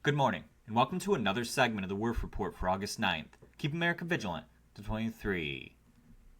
Good morning, and welcome to another segment of the Werff Report for August 9th. Keep America vigilant. To 23.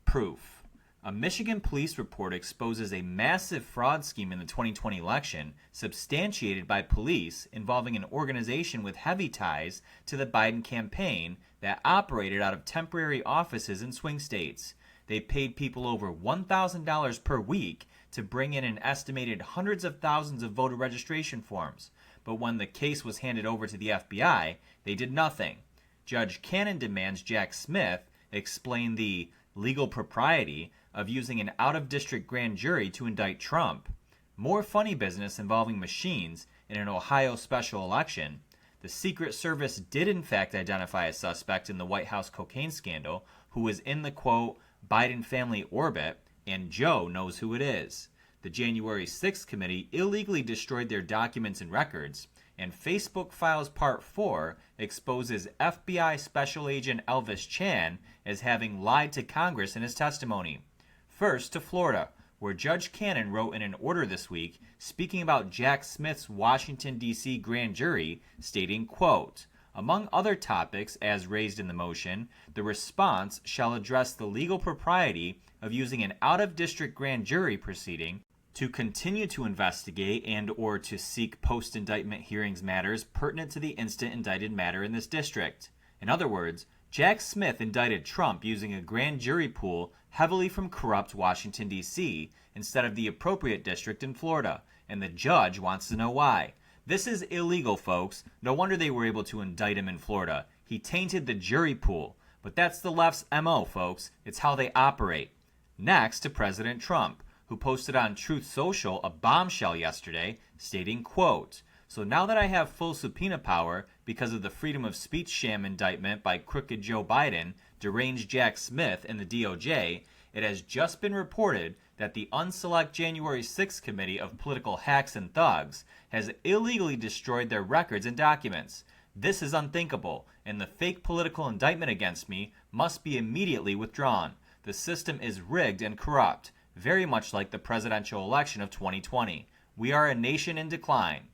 Proof. A Michigan police report exposes a massive fraud scheme in the 2020 election, substantiated by police, involving an organization with heavy ties to the Biden campaign that operated out of temporary offices in swing states. They paid people over $1,000 per week to bring in an estimated hundreds of thousands of voter registration forms. But when the case was handed over to the FBI, they did nothing. Judge Cannon demands Jack Smith explain the legal propriety of using an out-of-district grand jury to indict Trump. More funny business involving machines in an Ohio special election. The Secret Service did in fact identify a suspect in the White House cocaine scandal who was in the, quote, Biden family orbit, and Joe knows who it is. The January 6th committee illegally destroyed their documents and records, and Facebook Files Part 4 exposes FBI Special Agent Elvis Chan as having lied to Congress in his testimony. First to Florida, where Judge Cannon wrote in an order this week speaking about Jack Smith's Washington, D.C. grand jury, stating, quote, among other topics as raised in the motion, the response shall address the legal propriety of using an out-of-district grand jury proceeding to continue to investigate and or to seek post-indictment hearings matters pertinent to the instant indicted matter in this district. In other words, Jack Smith indicted Trump using a grand jury pool heavily from corrupt Washington, D.C. instead of the appropriate district in Florida, and the judge wants to know why. This is illegal, folks. No wonder they were able to indict him in Florida. He tainted the jury pool. But that's the left's MO, folks. It's how they operate. Next to President Trump, who posted on Truth Social a bombshell yesterday, stating, quote, so now that I have full subpoena power because of the freedom of speech sham indictment by crooked Joe Biden, deranged Jack Smith, and the DOJ, it has just been reported that the unselect January 6th committee of political hacks and thugs has illegally destroyed their records and documents. This is unthinkable, and the fake political indictment against me must be immediately withdrawn. The system is rigged and corrupt, very much like the presidential election of 2020. We are a nation in decline.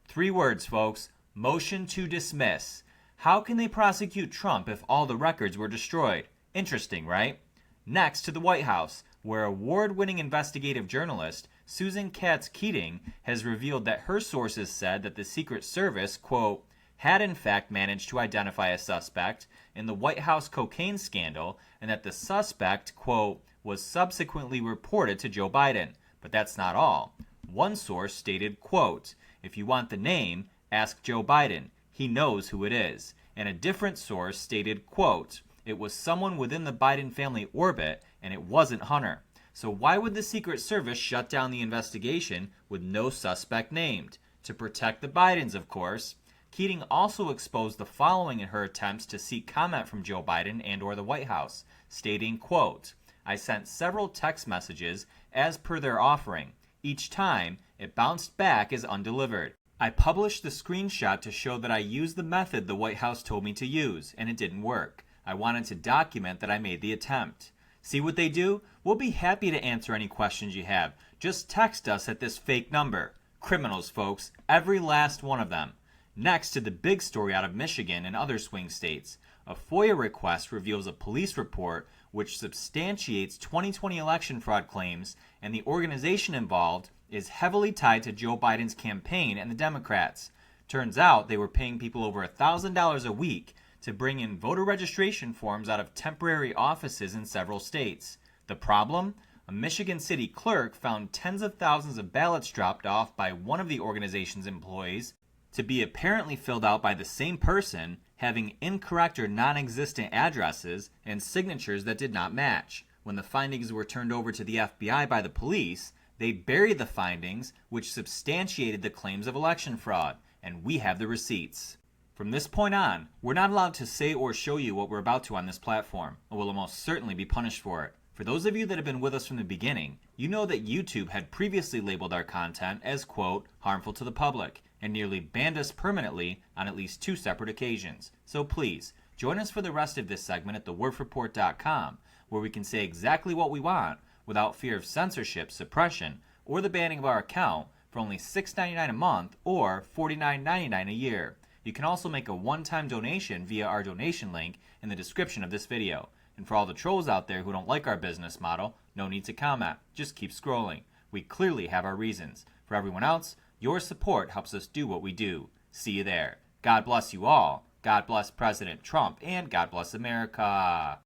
3 words, folks. Motion to dismiss. How can they prosecute Trump if all the records were destroyed? Interesting, right? Next to the White House, where award-winning investigative journalist Susan Katz-Keating has revealed that her sources said that the Secret Service, quote, had in fact managed to identify a suspect in the White House cocaine scandal, and that the suspect, quote, was subsequently reported to Joe Biden. But that's not all. One source stated, quote, if you want the name, ask Joe Biden. He knows who it is. And a different source stated, quote, it was someone within the Biden family orbit, and it wasn't Hunter. So why would the Secret Service shut down the investigation with no suspect named? To protect the Bidens, of course. Keating also exposed the following in her attempts to seek comment from Joe Biden and or the White House, stating, quote, I sent several text messages as per their offering. Each time, it bounced back as undelivered. I published the screenshot to show that I used the method the White House told me to use, and it didn't work. I wanted to document that I made the attempt. See what they do? We'll be happy to answer any questions you have. Just text us at this fake number. Criminals, folks. Every last one of them. Next to the big story out of Michigan and other swing states. A FOIA request reveals a police report which substantiates 2020 election fraud claims, and the organization involved is heavily tied to Joe Biden's campaign and the Democrats. Turns out they were paying people over $1,000 a week to bring in voter registration forms out of temporary offices in several states. The problem? A Michigan city clerk found tens of thousands of ballots dropped off by one of the organization's employees to be apparently filled out by the same person, having incorrect or non-existent addresses and signatures that did not match. When the findings were turned over to the FBI by the police, they buried the findings, which substantiated the claims of election fraud, and we have the receipts. From this point on, we're not allowed to say or show you what we're about to on this platform, and will almost certainly be punished for it. For those of you that have been with us from the beginning, you know that YouTube had previously labeled our content as, quote, harmful to the public, and nearly banned us permanently on at least 2 separate occasions. So please, join us for the rest of this segment at thewerfreport.com, where we can say exactly what we want without fear of censorship, suppression, or the banning of our account for only $6.99 a month or $49.99 a year. You can also make a one-time donation via our donation link in the description of this video. And for all the trolls out there who don't like our business model, no need to comment. Just keep scrolling. We clearly have our reasons. For everyone else, your support helps us do what we do. See you there. God bless you all. God bless President Trump, and God bless America.